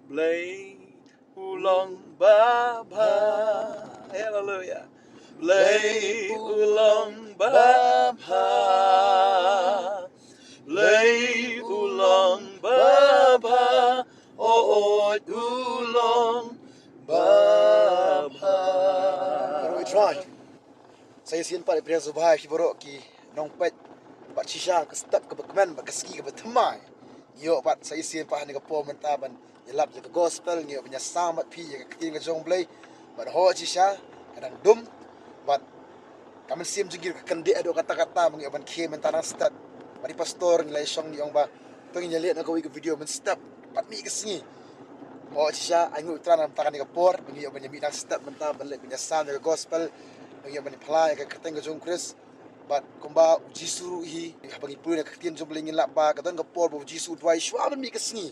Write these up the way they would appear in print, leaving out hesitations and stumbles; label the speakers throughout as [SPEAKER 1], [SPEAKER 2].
[SPEAKER 1] Blay ulong baba. Hallelujah. Blay ulong baba. Blay ulong baba. Oh, ulong baba.
[SPEAKER 2] Pero we try. Saya sian pak daripada Zubai Kiborok ki Nongpet Pak Shisha ke step ke Bekmen ke ski ke Bantei. Yo pak saya sian pak ni ke po mentaban yelap je ke gospel ni punya samat pi ke keting ke jonglei. Pak ho Shisha kadang dum pak kami siam jengir ke kendi ada kata-kata mengi ban ke mentana step. Pak di pastor ni lai song ni ong ba pengen lihat nak ke video men step pak mi ke sini. Oh Shisha angu tran tangan ni ke por mengi ban mi nak step mentaban le punya sound ke gospel. Bagi apa ni pelai ke keteng ke jong Chris bat kumba uji suruh hi bagi pulih ke ketien jong belingin lak ba katan ke por uji suruh dwai shwa ben mi ke sngi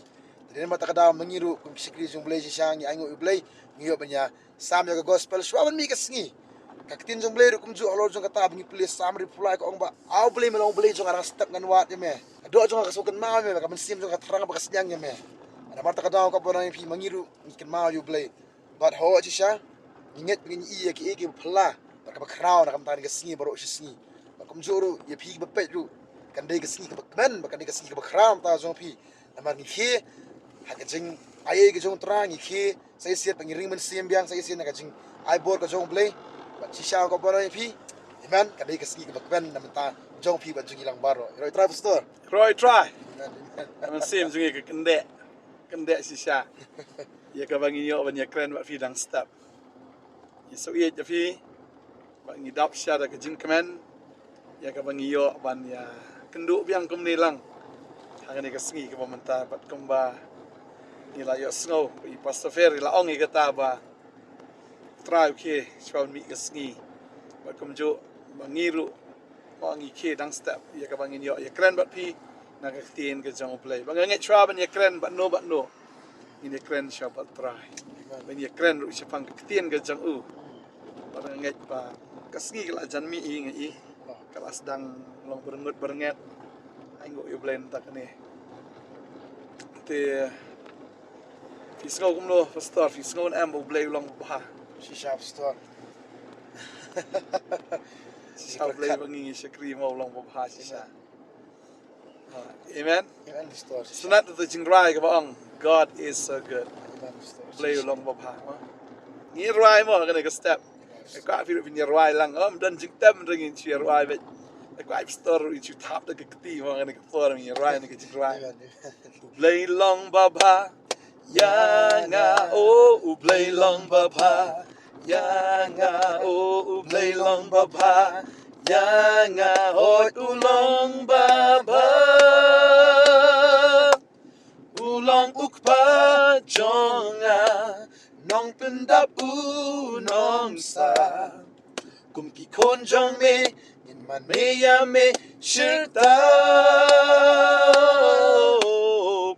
[SPEAKER 2] jadi mata kada mengiru kum sikri jong belai sisang ni angu belai ngiyo banya sam ke gospel shwa ben mi ke sngi ka ketien jong belai kum ju alor jong kata bagi pulih sam ri pulai ko ong ba au belai melong belai jong arang step ngan wat me do jong ka sukan ma me ka men sim jong ka terang ba kasnyang me ada mata kada ka bona pi mengiru ikan ma yu belai bat ho chisha inget begini iya ki pala Bakal crowd nak kamtan ke singi baru singi. Bakal juru ya pi bepet lu. Kan dia ke singi ke bakmen, bakal dia ke singi ke crowd ta jong pi. Namar ni ke hak jeng ai ke jong terang ni ke saya siap pengiring men siam biang saya siap nak jeng ai bor ke jong play. Bak shisha ko bora pi. Iman kan dia ke singi ke bakmen nam ta jong pi ban jeng ilang baro. Roi try pastor.
[SPEAKER 1] Try. Men sim jungi ke kendek shisha. Ya ka bangi yo ban ya kren bak fi dang step. Ya so ye ja fi bak ngidap syada ke jing kemen ya ka bangi yo ban ya kenduk biang kum ni lang hang ni ke sengi ke pementa bat kumba ni la yo snow i pastofer la ong i kata ba try ke chwan mi ke sengi bat kum jo bangiru ong i ke dang step ya ka bangi yo ya kren bat pi na ke tin ke jong play bang nge chwa ban ya kren bat no ini kren sha bat try ban ya kren ru chapang ke tin ke jong u bat nge pa kasngi kala jan mi ngi kala sedang long berenget aingo yo blend tak ni te fisgo kumlo pastor fisgo am blay long ba
[SPEAKER 2] Shisha pastor.
[SPEAKER 1] shisha blay bangi shakri mo long ba shisha amen
[SPEAKER 2] Amen pastor.
[SPEAKER 1] sunat tu jingrai ka bang God is so good
[SPEAKER 2] Amen pastor.
[SPEAKER 1] blay long ba ni rai mo ka step ka fi ni rai lang dan jing tam ringin chi rai bet Aku store itu tap de keti mga ni for mi rai ni kiti rai. Ublay long baba ya nga ublay long baba ya nga ublay long baba ya nga ulong baba ulong ukpa jonga nong pendap nong sa kum ki kon jong me man me ya me shirta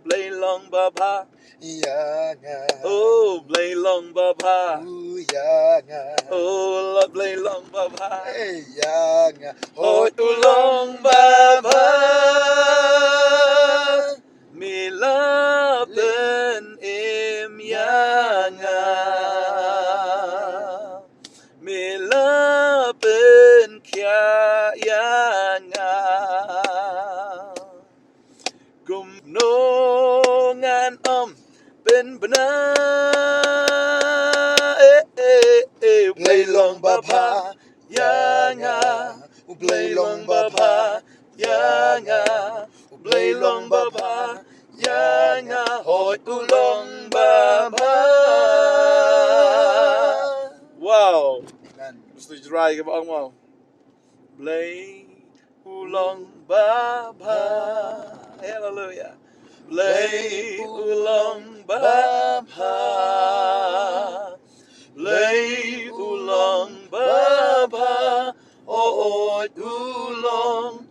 [SPEAKER 1] blay long baba
[SPEAKER 2] Ya nga.
[SPEAKER 1] blay long baba
[SPEAKER 2] Ya nga.
[SPEAKER 1] blay long baba
[SPEAKER 2] Ya nga.
[SPEAKER 1] ulong baba milapen ya nga milapen ya nga gumnongan ben benar blay long baba ya nga blay long baba ya nga blay long baba ya nga hoy ulong baba wow gusto dry ka ba ang mo blay ulong baba hallelujah blay ulong baba blay ulong baba ulong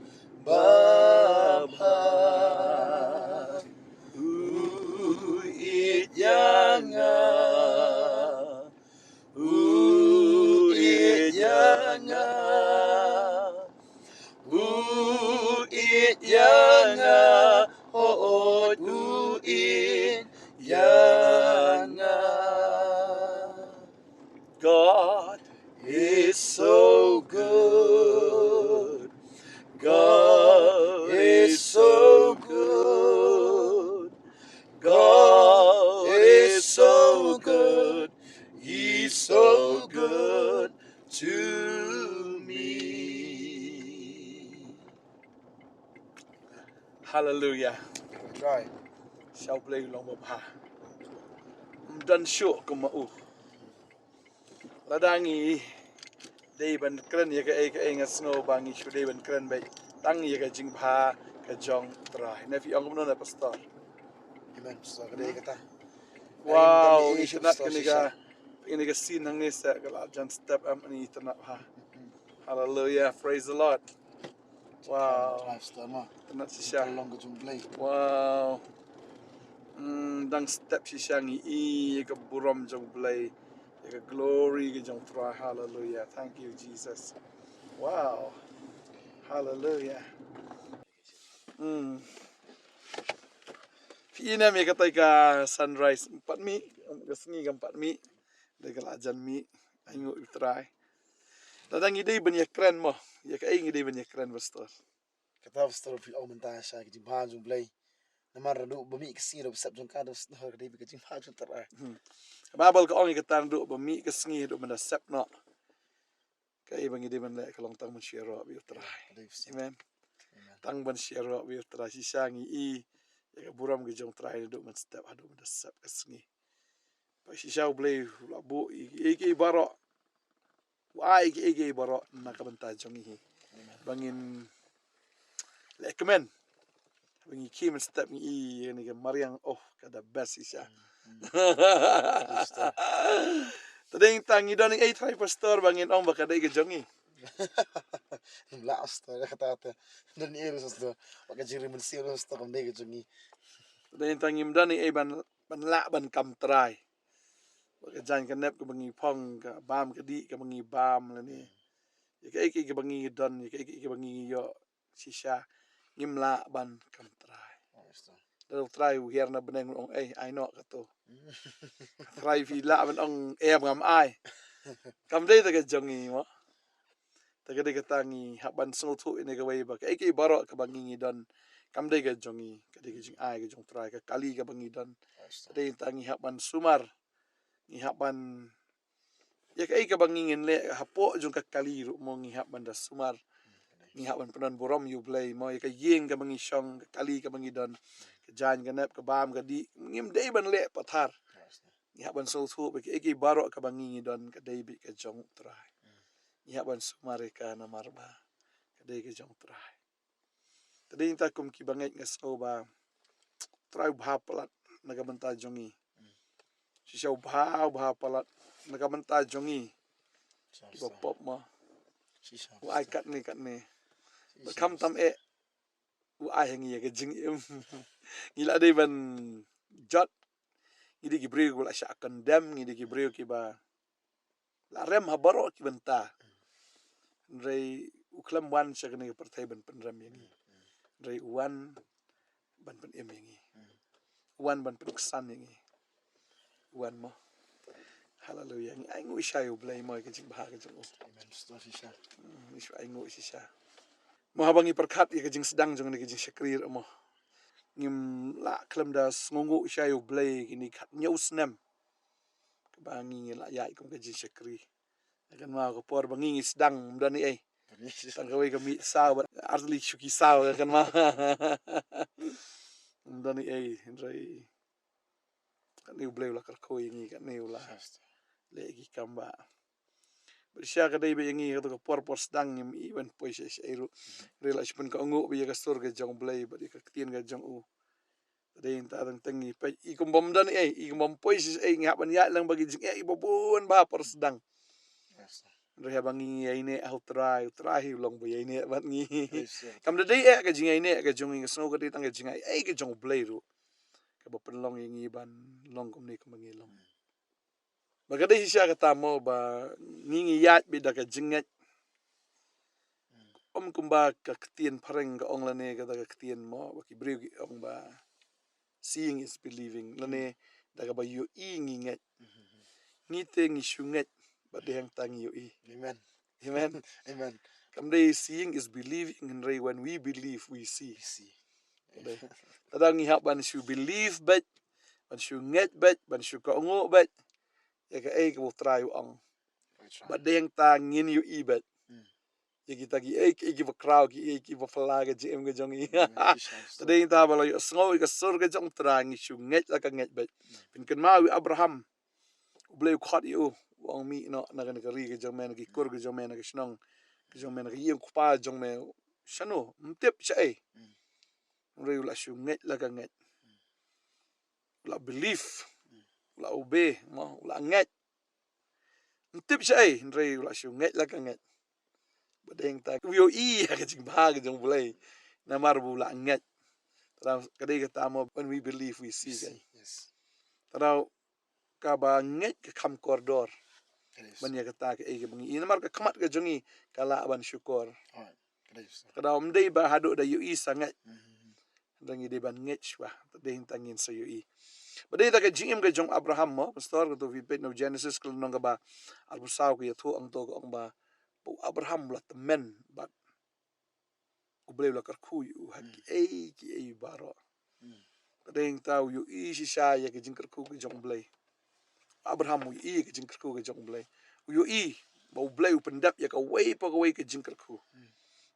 [SPEAKER 1] baba it yanga it yanga it yanga it yanga Hallelujah.
[SPEAKER 2] We try.
[SPEAKER 1] Shall play long baba. Dan syuk ke mau. Ladangi day ban kren ya ka ngas ngo bangi shu day ban kren bai. Tang ya ka jing pha ka jong trai. Na fi ong no na pastor.
[SPEAKER 2] Amen. So kadai kata.
[SPEAKER 1] Wow, ni sunat kini ka scene hang ni sa kala jan step am ni tanap ha. Hallelujah. Praise the Lord. Wow. Tanap si siya. Wow. Dang step si siya ngi ka buram jong blay. Ka glory ka jong try. Hallelujah. Thank you Jesus. Wow. Hallelujah. Fina mi katay ka sunrise 4 mi. Gasngi ka 4 mi. Day ka lajan mi. Ayo try. Dadang ide ban ya kren mo. Ya ka ide ban ya kren pastor.
[SPEAKER 2] Kata pastor fi aumentar siya ki jimpa jong play. Namar do bami kesiro besap jong kada pastor kadai bi jimpa jong tara.
[SPEAKER 1] Babal ka ong ikatang do ba mi kasngi do man sep no. Ka ibang ide man le ka long tang man share bi try. Amen. Tang ban share bi try si sangi ya ka buram gi jong try do man step ado man sep kasngi. Pa si siya blay la bu iki baro. Wa iki baro na kabanta jong hi. Bangin le kemen. Bangin kim step ni ni ka mariang kada best si siya. Tading tangi doning 8 pastor bangin ong baka day ka jongi.
[SPEAKER 2] La pastor kata dan ero pastor. Baka jiri man siro pastor kam dai jongi.
[SPEAKER 1] Tading tangi doning ban la ban kam try. Baka jan ka nep ka bangi pong ka bam ka di ka bangi bam la ni. Ya ka iki ka bangi don ya ka iki ka bangi yo sisya ngimla ban kam try. Daw try hier na beneng ong I know ka to. Try fi la ban ong ngam ai. Kam day ta ka jongi mo. Taga ka tangi haban sngewthuh ini ka way ba ka iki baro ka bangi don. Kam day ka jongi ka day ka jing ai ka jong try ka kali ka bangi don. Taday tangi haban sumar. Ni haban ya ka iki bangi le hapo jong ka kali ru mo ngi haban da sumar. Ni haban penon borom you play mo ya ka yeng ka bangi syong ka kali ka bangi don. Ka jan ka nep ka bam ka di ngim day ban le pathar. Ni haban sngewthuh ba ka iki baro ka bangi don ka day bi ka jong try. Ni haban sumare ka na marba. Kadai ka jong try. Tading ta kum ki bangay nga so ba try bhapalat nagamanta jongi. Si siya bhapalat nagamanta jongi. Kiba pop mo. Wa ay kat ni. Bakam tam wa ay hangi ka jing ngila day ban jot. Ngidi gibriyo wala siya condemn ngidi gibriyo kiba la rem habaro kibanta. Ray uklam wan siya kani partay ban panram yang Ray wan ban pan yang wan ban panuksan yang wan mo. Hallelujah. Ay ngu siya yung blay mo kajing bahaga dyan.
[SPEAKER 2] Amen. Pastor siya.
[SPEAKER 1] Ay ngu siya. Mo habang iparkat kajing sedang dyan kajing syakrir mo. Ngim la klam das ngungu siya yung blay kini kat nyaus nem. Kabangi la yai kong kajing syakrir. Akan mga kapor bangingi sedang mdani ay. Tangkaway kami saw artli syuki saw kan ma. Mdani ay ray kan niu blay la karkoy ngi kan niu la. Legi kamba. Bersya ka day ba yangi ka kapor sedang ngim iban poy siya iru. Relax pun ka ungu biya ka store ka jong blay ba di ka tien ka jong u. Day ta tang tangi pa ikum bomdan ikum bom poy siya ngapan ya lang bagi jing ibabun ba por sedang. Ray bangi ay ne au try long boy ay ne bat ngi. Kam da day ka jing ay ne ka jong ngi snow ka day tang ka jing ay ka jong blay ru. Ka ba long yang iban long kum ni kumangilong. Magaday siya katamo ba ngingi yat bida ka jinget. Kumba kaktian pareng ka ong lane ka kaktian mo bakibriw ki ong ba seeing is believing lane daga ba yu nginget. Ngite ngisyunget ba dehang tangi yu
[SPEAKER 2] Amen.
[SPEAKER 1] Amen.
[SPEAKER 2] Amen.
[SPEAKER 1] Kamday seeing is believing and when we believe we see. Tadang ihap ban syu believe bet ban syu nget bet ban syu ka ongo bet. Ya ka ay ka try ong. Ba dehang tangin yu ibet. Ya kita ki crowd ki fala ke jim ke jong i. Tadi ta bala yo sngo ke sur ke jong trang shu nget la ka nget bet. Pin kan ma wi Abraham. Bleu khat yo wang mi no na kan ka ri ke jong men ki kur ke jong men ke snong ke jong men ke yeng kupa jong me shano mtep chai. Re la shu nget la ka nget. La belief la obey mo la nget. Mtep chai re la shu nget la ka nget. Badeng ta yo I ka jing ba ke jong blai na mar bu la nget. Tara kadai kata mo when we believe we see kan.
[SPEAKER 2] Yes.
[SPEAKER 1] Tara ka ba nget ke kam kordor. Man ya kata ke ke bengi ina mar ka kamat ke jongi kala ban syukur. Kada dei ba hadu da yu I sangat. Dangi de ban nget ba tadeng tangin sa yu I. Badai ta ke jing ke jong Abraham mo pastor ko to vi pet no Genesis ko nong ba arbusaw ko yathu ang to ang ba Abraham la men ba ko bleu la karku yu haki ki baro. Tadeng tau yu I si sha ya ke jing karku ke jong blai. Abraham yu I ke jing karku ke jong blai. Yu I bau blai pendap ya ka wei pa ka wei ke jing karku.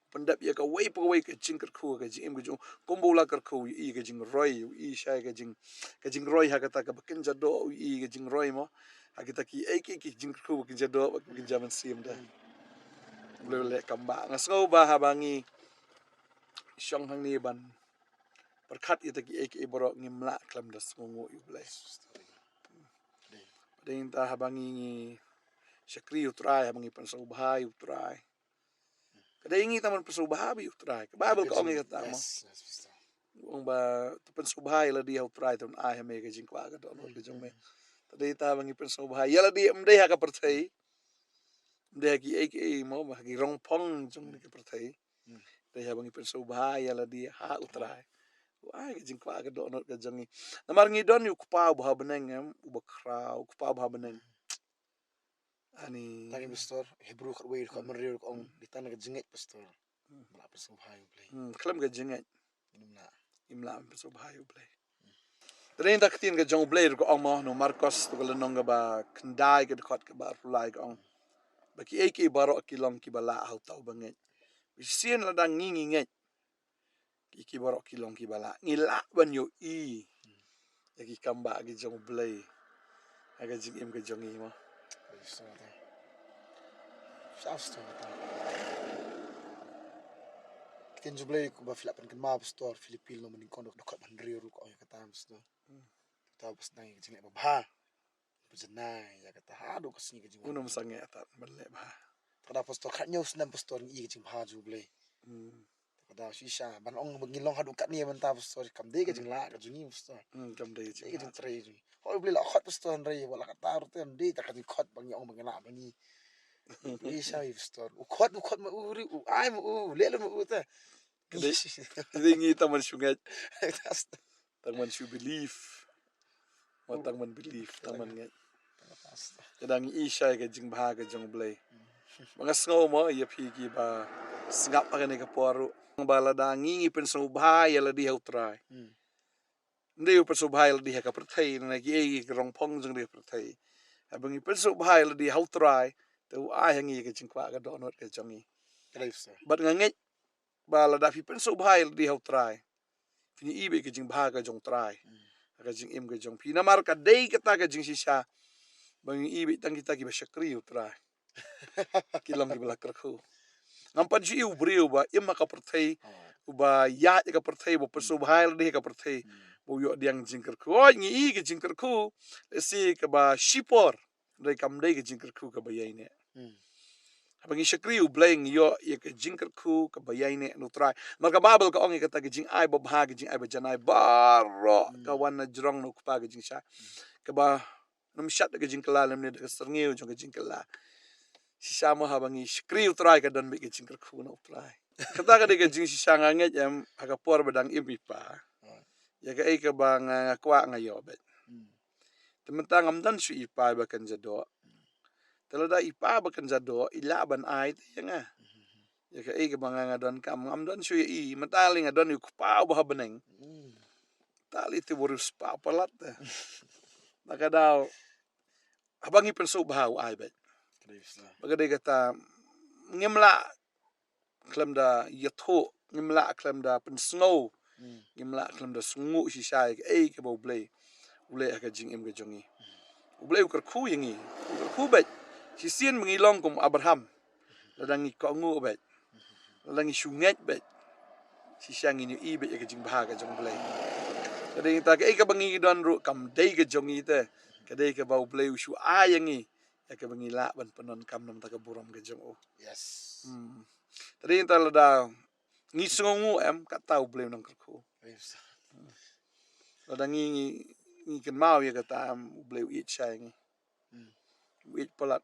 [SPEAKER 1] Pendap ya ka wei pa ka wei ke jing karku ke jing ke jong kombo la karku yu I ke jing roi yu I sha ke jing roi ha kata ka bakin jado yu I ke jing roi mo. Ha kita ki ki jing karku bakin jado bakin jaman sim da. Bleu le kamba ngasau ba habangi Shillong hang ni ban berkat ita ki borok ngimla klam das ngungu yu blai. Padeng ta habangi syakri utrai habangi pansau bahai utrai. Kadai ingi taman pansau bahai utrai. Bible ka ong kata mo. Ong ba pansau bahai la dia utrai ton ai me ke jingkwa ka don ke jong me. Tadai ta habangi pansau bahai ya la dia mdai ha ka pertai. Mdai ki mo ba ki rongpong jong ke pertai. Dai habangi pansau bahai ya la dia ha utrai. Wah, ke jingkwa ke donot ke jangi. Namar ngidon yu kupa bah beneng em ubakrau kupa bah beneng. Ani
[SPEAKER 2] Tagi pastor Hebrew kat wei kat merir ong di tanah ke jengit pastor. Mala pastor bahai play.
[SPEAKER 1] Klam ke jenget
[SPEAKER 2] Imla.
[SPEAKER 1] imla so bahai play. Tren tak tin ke jong blay ko ong no Marcos to ke lenong ba kendai ke dekat ke ba rulai ke ong. Ba ki baro kilong ki bala hau tau banget. Bisien la dang ngingi nget. Ki baro kilong ki bala. Ngila ban yo I. Yaki kamba ke jong blay. Aga jing im ke jong I mo.
[SPEAKER 2] Pastor. Kita jublay ko ba filapan kan ma pastor Filipino maning kondok dekat merir ko ong kata pastor. Tahu pas nang jengit ba bah. Berjenai ya kata hadu kesini ke jengit.
[SPEAKER 1] Unum sange atat balle ba.
[SPEAKER 2] Kada pastor kat nyos nam pastor I ke jeng bah jublay. Kada shisha ban ong bengilong hadu kat ni menta pastor kam de ke jeng la ke jungi pastor.
[SPEAKER 1] Kam dai
[SPEAKER 2] Ke jeng trai jungi. Hoi beli la khot pastor rai wala kata rutem de tak ke khot bang ong bangena bangi. Isha pastor. Khot ma uri ai ma lele ma ta.
[SPEAKER 1] Kadai ngi taman syungat. Taman syu belief. Taman belief taman ngat. Kadang isha ke jing bah ke jong blay. Mga sngo mo ya pigi ba singap pa ne ka poru. Bala da ngi penso bahai la di hautrai. Ndeu penso bahai la di ka perthai na ki rong pong jong di perthai. Abangi penso bahai la di hautrai. Tu ai hangi ke jing kwa ka donot ke jongi. Bat nganget bala da fi penso bahai la di hautrai. Fini ibe ke jing bah ka jong trai. Ka jing im ke jong pi na mar ka dei kata ka jing sisa. Bang ibe tang kita ki ba syakri utrai. Kilong ki balakar ko. Nampan si iu brio ba ima ka perthai uba ya ka perthai bo perso bahai la ka perthai bo yo diang jingkar ko ngi ke jingkar ko si ka ba shipor dai kam dai ke jingkar ko ka ba yai ne. Abangi syakri u blang yo ye ke jingkar ko ka ba yai ne no try. Maka babel ka ong ka ta ke jing ai bo bah ke jing ai ba janai baro ka wan na jrong no pa ke jing sha. Ka ba num shat ke jing kala lam ne ka serngeu jong ke jing kala. Sisa mo habangi syakri u try ka don be ke jingkar ko no try. Kata ka de ke jing sisa nganget yam hakapor badang imipa. Ya ka ka bang kwa ngayo bet. Tementang amdan su ipa ba kan jado. Talada ipa ba kan jado ilaban ai te nga. Ya ka bang ngadon kam amdan su I mataling ngadon yu pa ba beneng. Tali te borus pa palat. Nakadaw habangi penso bahaw ai bet. Bagade kata ngimla klem da yato ngimla klem da pen snow ngimla klem da sungu shisha ke bo blay ka jing im ke jongi blay ukar khu yingi ukar khu bet si sien mengilong kum Abraham ladangi ko ngu bet ladangi shunget bet si siang ini i bet ke jing bahaga jong blay kadai ta ke bangi don ru kam dei ke jongi te kadai ke bau blay shu ayangi ke bangi la ban penon kam nam ta ke buram ke jong o
[SPEAKER 2] Yes.
[SPEAKER 1] tadi ta lada ngi sungu em kat tau blay nang kerku ladangi ngi ken mau ya kata blay it shai ngi it polat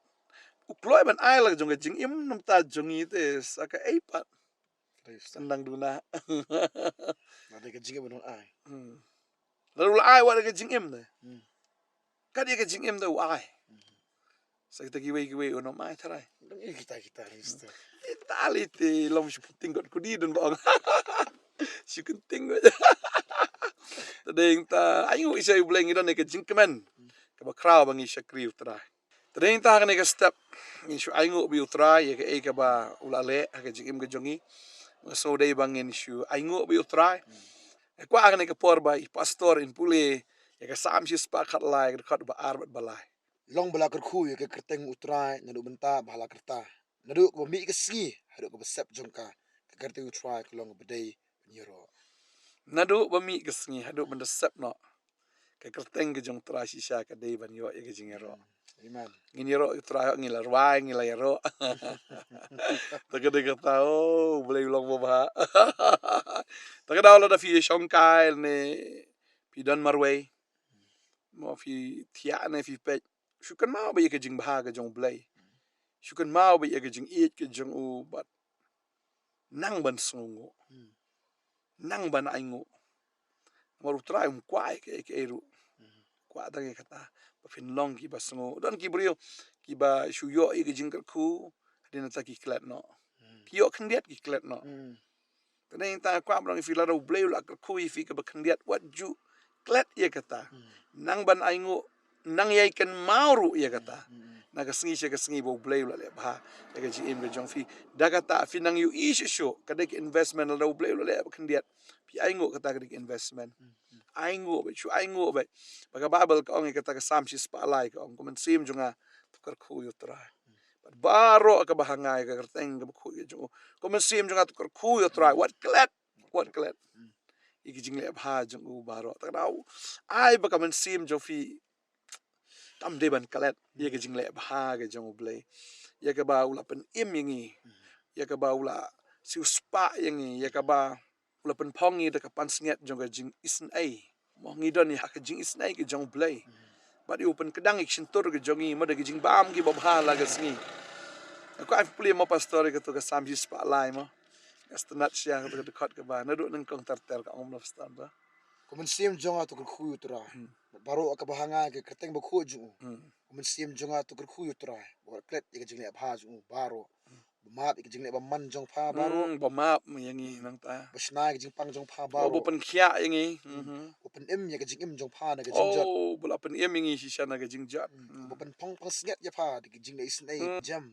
[SPEAKER 1] ukloi ban ai la jong ke jing im nam ta jongi te saka pat tendang duna
[SPEAKER 2] Ada ke jing benon ai.
[SPEAKER 1] lalu ai wa ke jing im de kad ke jing im de ai sa kita giwe ono mai tarai
[SPEAKER 2] Dong kita Mister.
[SPEAKER 1] itali te lom shu tinggot ku di dun bang shu tinggot tadeng ta ayu isai bleng idon ke jing kemen ke ba kraw bang isha kriu tarai tadeng ta ne ke step ni shu ayu bi utra ye ke ba ulale ke jing im ke jongi so dei bang in shu ayu bi utra kwa ne ke por ba pastor in pule ye ke sam shi spa khat lai ke khat ba arbat balai
[SPEAKER 2] Long bala kerku ke kerteng utrai nadu benta bala kerta. Nadu ko mi ke ski hadu ko sep jongka ke kerteng utrai ke long bedai nyero.
[SPEAKER 1] nadu ba mi ke sngi hadu benda sep no ke kerteng ke jong tra shisha ke dei ban yo ke jingero
[SPEAKER 2] Amen.
[SPEAKER 1] ngiro tra ngila rwai ngila yero ta ke de kata oh boleh ulang boba ta ke daw da fi shongkai ne fi dan marway mo fi tia ne fi pe shukan ma ba ye ke jing ba ke jong blay shukan ma ba ye ke jing it ke jong u bat nang ban sungu nang ban aingu maru trai kwai ke eru kwa da ke kata ba fin long ki ba sungu don ki brio ki ba shuyo ke jing ku dina ta ki klet no ki yo khndiat ki klet no tene ta kwa brang fi la ro bleu la ku fi ke ba khndiat wat ju klet ye kata nang ban aingu nang yai ken mauru ye kata na ka singi bo bleu la le ba ke ji im ke jong fi da kata fi nang yu isho ka de investment la ro bleu la le ba khndiat pi aingu kata ke investment aingu be chu aingu be baga bible ka ong kata ka sam shi spa lai ka ong kumen sim junga tukar khu yu tra baro ka bahanga ka kerteng ka khu yu junga kumen sim junga tukar khu yu tra what klet iki jingle bha jungu baro ta dau ai ba kamen sim jo fi tam de ban klet ye ka jingle bha ka jungu ble ye ka ba ula pen im yingi ye ka ba ula siu spa yingi ye ka ba ula pen pongi de ka pan snget jonga jing isn ai mo ngi don ya ka jing isn ai ke jong blay ba di open kedang ik sintur ke jongi mo de jing bam ki bob ha la ga sngi ko ai puli mo pastor ke to ka sam ji spa lai mo astanat sia ke de khat ke ba na do nang kong tar ka om lo stan ba
[SPEAKER 2] Kumen sim jonga to kerku utrai. Baro ka bahanga ke kerteng ba khu ju. Kumen sim jonga to kerku utrai. Bo klet ke jingle bha ju baro. Mat ke jingle ba man jong pha baro.
[SPEAKER 1] ba map yangi nang ta
[SPEAKER 2] Basna ke jing pang jong pha
[SPEAKER 1] o
[SPEAKER 2] baro.
[SPEAKER 1] bo pen khia yangi
[SPEAKER 2] Open im ya ke jing im jong pha na ke jing jot.
[SPEAKER 1] oh bula pen yangi si sia na ga jing jat
[SPEAKER 2] Open pong pang snget ya pha de ke jing le isn ai jam.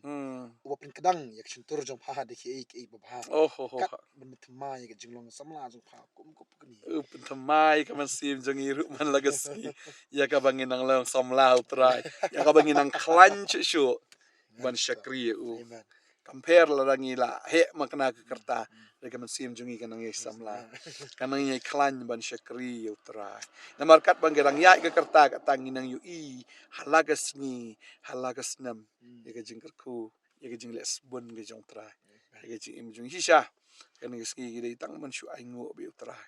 [SPEAKER 2] Open kedang ya ke sintur jong pha de ke ba bha.
[SPEAKER 1] oh ho ho
[SPEAKER 2] Kat ben thma ya ke jing long samla jong pha kum ko pukni.
[SPEAKER 1] pen thamai ka man sim jong iru man lagasi ya ka bangin ang lang samlau try ya ka bangin ang clench shu ban shakri u
[SPEAKER 2] Amen.
[SPEAKER 1] compare la rangi la he makna ka kerta de ka man sim jong i ka nang samla ka nang i clan ban shakri u try na markat bang gerang ya ka kerta ka tangin ang yu i halagas ni halagas nam ya ka jing ku ya ka jing les bun ga jong try ya ka jing im jong hisha ka nang ski gi tang man shu ai ngo bi try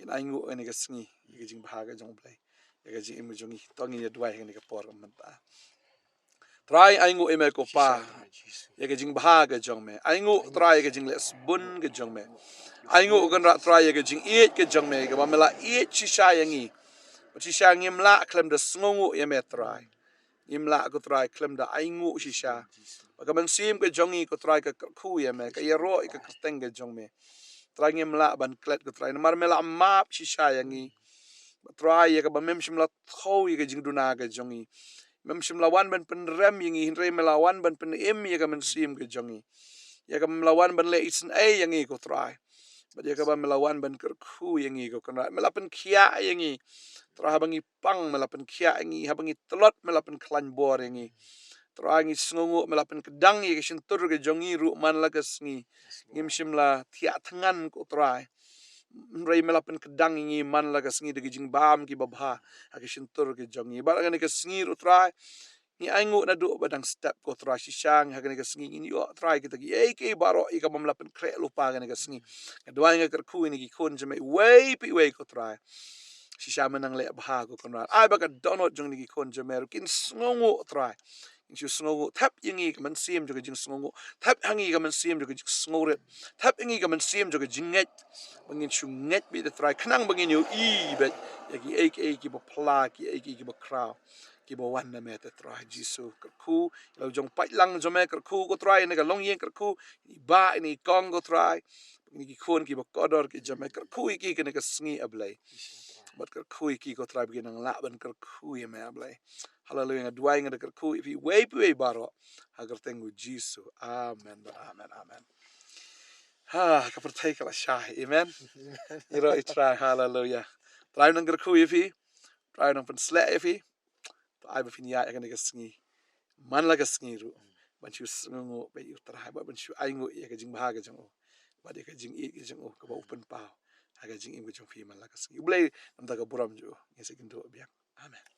[SPEAKER 1] in aingu ene ka sngi ka jing bhaga jong blai ka jing im jong tongi ya dwai ene ka por man ta try aingu eme ko pa ya ka jing bhaga jong me aingu try ka jing les bun ka jong me aingu kan ra try ka jing e ka jong me ka mela e chi sha yangi chi sha ngim la klem da sngongu ya me try ngim la ko try klem da aingu chi sha ka man sim ka jongi ko try ka khu ya me ka ya ro ka teng ka jong me try ngim la ban klet ko try mar mela map chi sha yangi try ya ka ba mem shim la tho ya ka jing duna ka jongi mem shim la wan ban pen rem yingi hin re mela wan ban pen em ya ka men sim ka jongi ya ka melawan ban le isen yang i ko try ba ya ka ba melawan ban kerku yang i ko kan melapan kia yang i tra habangi pang melapan kia yang i habangi telot melapan klan bor yang i tra ngi sngongo melapan kedang i kesentur ke jongi ru man lagas ngi ngim simla tia tangan ko try Ray melapan kedang ingi man laga sengi de jing bam ki babha ake shintur ke jongi bala ngani ke sengi ru try ni aingu na do badang step ko try shisang ha ngani ke sengi ni yo try kita ki ke baro i ka melapan kre lupa ngani ke sengi kedua ngani ke ku ni ki kon jame way pi way ko try shisha menang le bha ko konra ai ba ka donot jong ni ki kon jame ru kin sngongo try Insu sngongo tap ingi ka man sim jo ke jing sngongo tap hangi ka man sim jo ke jing sngoret tap ingi ka man sim jo ke jinget bangin chunget bi the try kanang bangin yo bet yaki ki bo pla ki bo kraw ki bo wan na me the try jisu ku lo jong pai lang jo me ku ko try ne ka long yen ku ba ni kong ko try ni ki kon ki bo kodor ki jo me ku ki ne ka sngi ablay bat ku ki ko try bangin ang la ban ku ye me ablay hallelujah dua nga de ku if way baro agar tengu jisu amen amen Ha, kapercaya kala syah, amen. Iro itra hallelujah. Try nang gerku ifi, try nang penslek ifi. Try befin ya akan kesengi. Man la kesengi ru. Banchu sengu be yu try ba banchu aingu ya ke jing bahaga jang o. Ba de ke jing i ke jang o ka ba open pau. Aga jing im ke jang fi man la kesengi. Ulai nam ta ka buram ju. Ngese kinto biak. Amen.